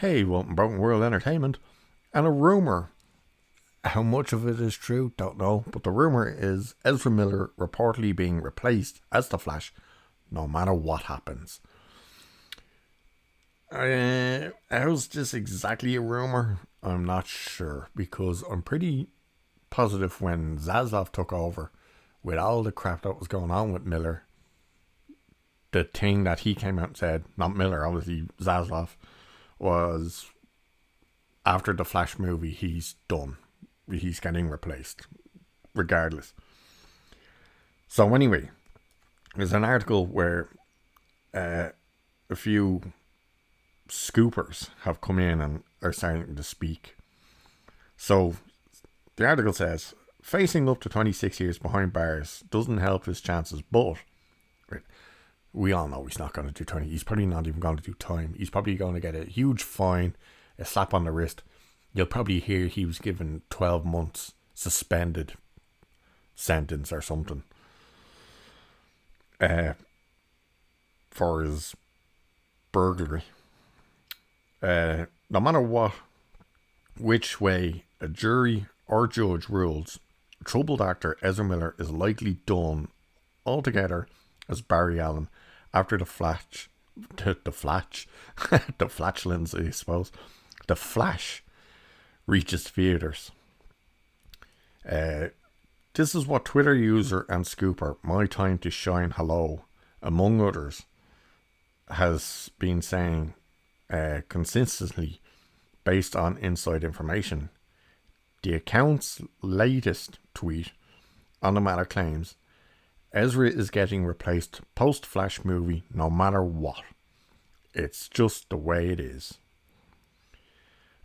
hey, welcome Broken World Entertainment, and a rumour. How much of it is true, don't know, but the rumour is Ezra Miller reportedly being replaced as the Flash, no matter what happens. How's this exactly a rumour? I'm not sure, because I'm pretty positive when Zaslav took over, with all the crap that was going on with Miller, the thing that he came out and said, not Miller, obviously Zaslav, was after the Flash movie, he's done. He's getting replaced, regardless. So anyway, there's an article where a few scoopers have come in and are starting to speak. So the article says, facing up to 26 years behind bars doesn't help his chances, but we all know he's not going to do 20. He's probably not even going to do time. He's probably going to get a huge fine, a slap on the wrist. You'll probably hear he was given 12 months suspended sentence or something for his burglary. No matter which way a jury or judge rules, troubled actor Ezra Miller is likely done altogether as Barry Allen after the flatulence, I suppose, the Flash reaches theaters. This is what Twitter user and scooper My Time to Shine Hello, among others, has been saying consistently based on inside information. The account's latest tweet on the matter claims Ezra is getting replaced post-Flash movie no matter what. It's just the way it is.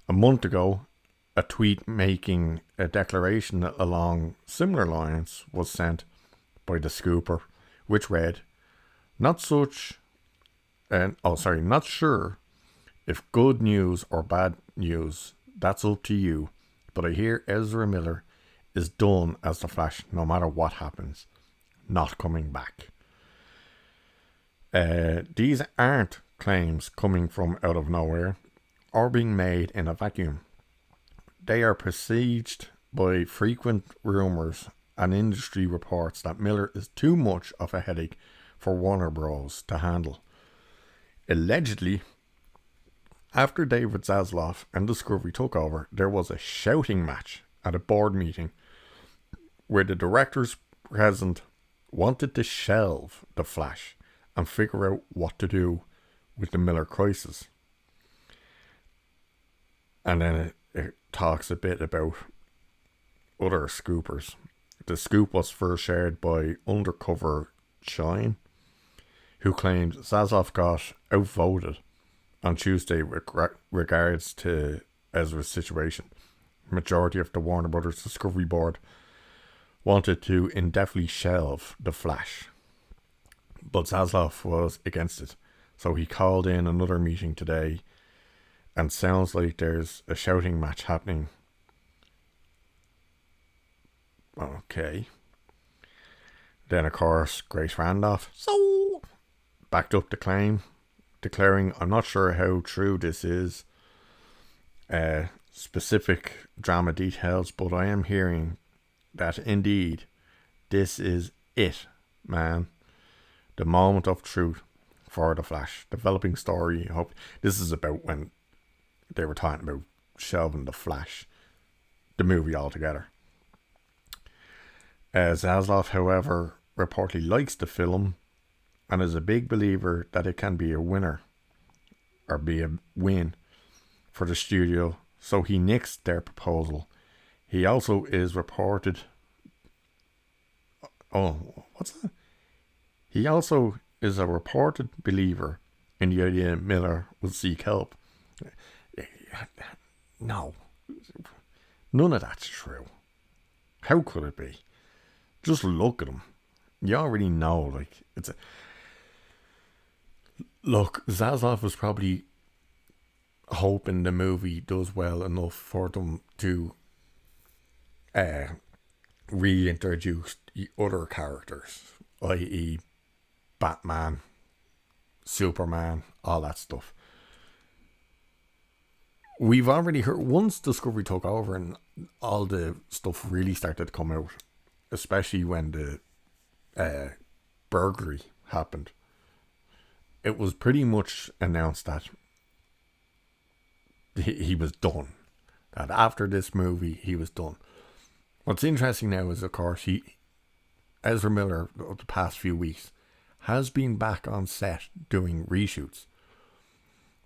A month ago, a tweet making a declaration along similar lines was sent by the scooper, which read, not sure if good news or bad news, that's up to you, but I hear Ezra Miller is done as the Flash no matter what happens. Not coming back. These aren't claims coming from out of nowhere or being made in a vacuum. They are preceded by frequent rumours and industry reports that Miller is too much of a headache for Warner Bros. To handle. Allegedly, after David Zaslav and Discovery took over, there was a shouting match at a board meeting where the directors present wanted to shelve the Flash and figure out what to do with the Miller crisis. And then it talks a bit about other scoopers. The scoop was first shared by Undercover Shine, who claimed Zaslav got outvoted on Tuesday with regards to Ezra's situation. Majority of the Warner Brothers Discovery Board wanted to indefinitely shelve the Flash, but Zaslav was against it, so he called in another meeting today, and sounds like there's a shouting match happening. Okay. Then of course Grace Randolph backed up the claim, declaring, I'm not sure how true this is, specific drama details, but I am hearing that indeed this is it, man. The moment of truth for the Flash. Developing story. I hope this is about when they were talking about shelving the Flash, the movie altogether. Zaslav, however, reportedly likes the film and is a big believer that it can be a winner or be a win for the studio, so he nixed their proposal. He also is reported. What's that? He also is a reported believer in the idea Miller will seek help. No. None of that's true. How could it be? Just look at him. You already know, it's a. Look, Zaslav was probably hoping the movie does well enough for them to reintroduce the other characters, i.e. Batman, Superman, all that stuff. we've already heard once Discovery took over and all the stuff really started to come out, especially when the burglary happened. It was pretty much announced that he was done. That after this movie, he was done. What's interesting now is, of course, Ezra Miller, the past few weeks, has been back on set doing reshoots,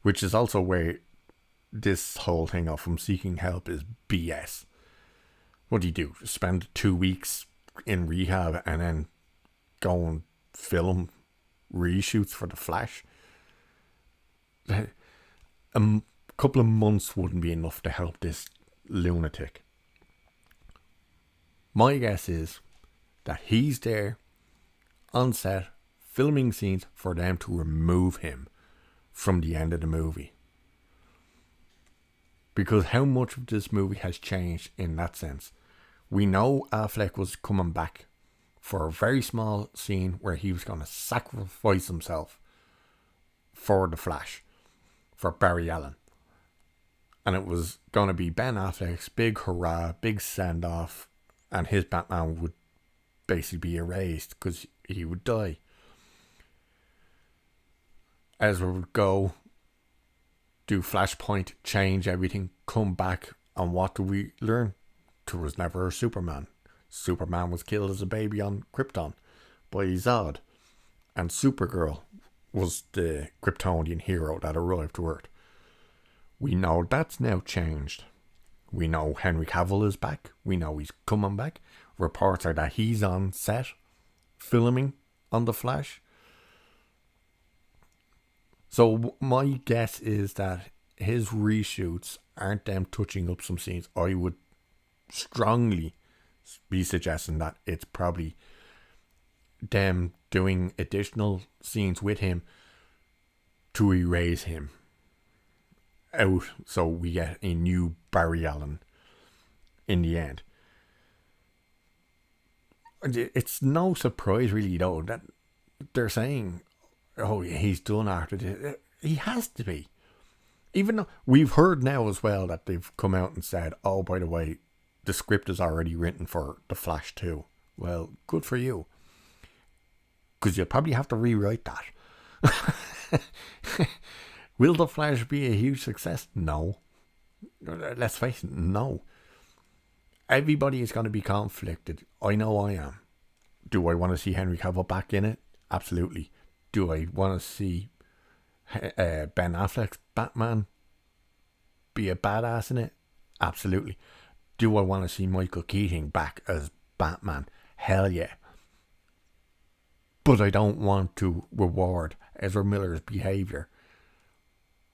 which is also where this whole thing of him seeking help is BS. What do you do? Spend 2 weeks in rehab and then go and film reshoots for The Flash? A couple of months wouldn't be enough to help this lunatic. My guess is that he's there on set filming scenes for them to remove him from the end of the movie. Because how much of this movie has changed in that sense? We know Affleck was coming back for a very small scene where he was going to sacrifice himself for The Flash, for Barry Allen. And it was going to be Ben Affleck's big hurrah, big send-off, and his Batman would basically be erased because he would die. Ezra would go, do Flashpoint, change everything, come back, and what do we learn? There was never a Superman. Superman was killed as a baby on Krypton by Zod, and Supergirl was the Kryptonian hero that arrived to Earth. We know that's now changed. We know Henry Cavill is back. We know he's coming back. Reports are that he's on set filming on The Flash. So my guess is that his reshoots aren't them touching up some scenes. I would strongly be suggesting that it's probably them doing additional scenes with him to erase him out, so we get a new Barry Allen in the end. It's no surprise really though that they're saying, oh, he's done after this. He has to be. Even though we've heard now as well that they've come out and said, oh, by the way, the script is already written for The Flash 2. Well, good for you. Because you'll probably have to rewrite that. Will The Flash be a huge success? No. Let's face it, no. Everybody is going to be conflicted. I know I am. Do I want to see Henry Cavill back in it? Absolutely. Do I want to see Ben Affleck's Batman be a badass in it? Absolutely. Do I want to see Michael Keaton back as Batman? Hell yeah. But I don't want to reward Ezra Miller's behaviour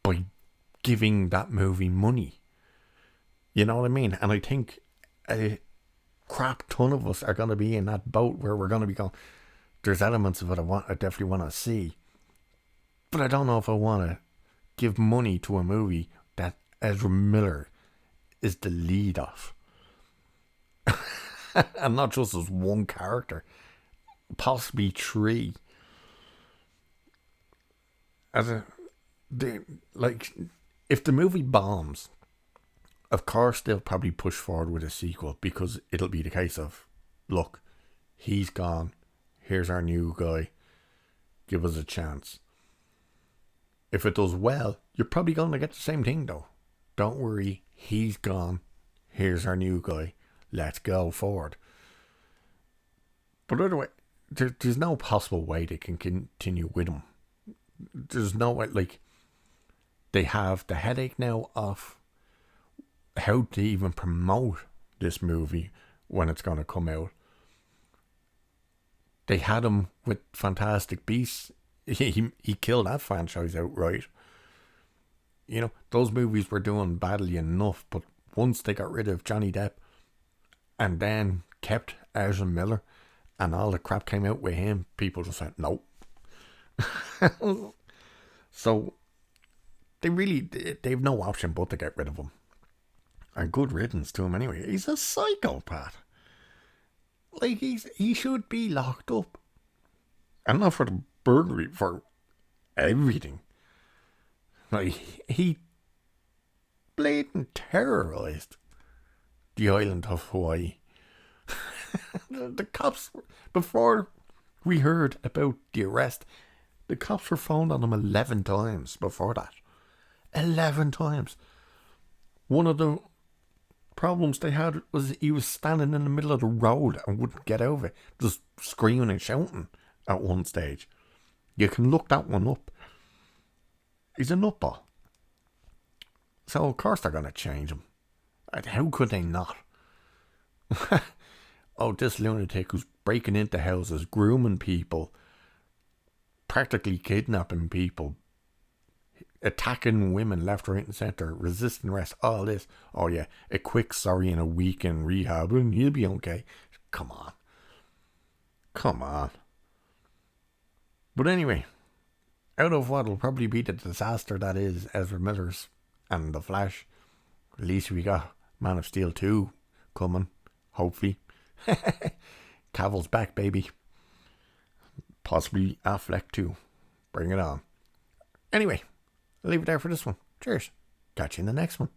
by giving that movie money. You know what I mean? And I think a crap ton of us are going to be in that boat where we're going to be going, there's elements of it I definitely want to see, but I don't know if I want to give money to a movie that Ezra Miller is the lead of. And not just as one character, possibly three. If the movie bombs, of course they'll probably push forward with a sequel, because it'll be the case of, look, he's gone, here's our new guy, give us a chance. If it does well, you're probably going to get the same thing though. Don't worry, he's gone, here's our new guy, let's go forward. But otherwise, there's no possible way they can continue with him. There's no way, they have the headache now of how to even promote this movie when it's going to come out. They had him with Fantastic Beasts. He killed that franchise outright. You know, those movies were doing badly enough, but once they got rid of Johnny Depp and then kept Ezra Miller and all the crap came out with him, people just went, nope. So they've no option but to get rid of him. And good riddance to him anyway. He's a psychopath. He should be locked up. And not for the burglary, for everything. He blatant terrorised the island of Hawaii. The cops, before we heard about the arrest, the cops were phoned on him 11 times before that. 11 times. One of the problems they had was he was standing in the middle of the road and wouldn't get over it, just screaming and shouting at one stage. You can look that one up. He's a nutball. So of course they're going to change him. How could they not? Oh, this lunatic who's breaking into houses, grooming people, practically kidnapping people, attacking women left, right and centre, resisting arrest, all this. Oh yeah, a quick sorry and a week in rehab and he'll be okay. Come on. Come on. But anyway, out of what will probably be the disaster that is Ezra Miller's and The Flash, at least we got Man of Steel 2 coming, hopefully. Cavill's back, baby. Possibly Affleck too. Bring it on. Anyway, I'll leave it there for this one. Cheers. Catch you in the next one.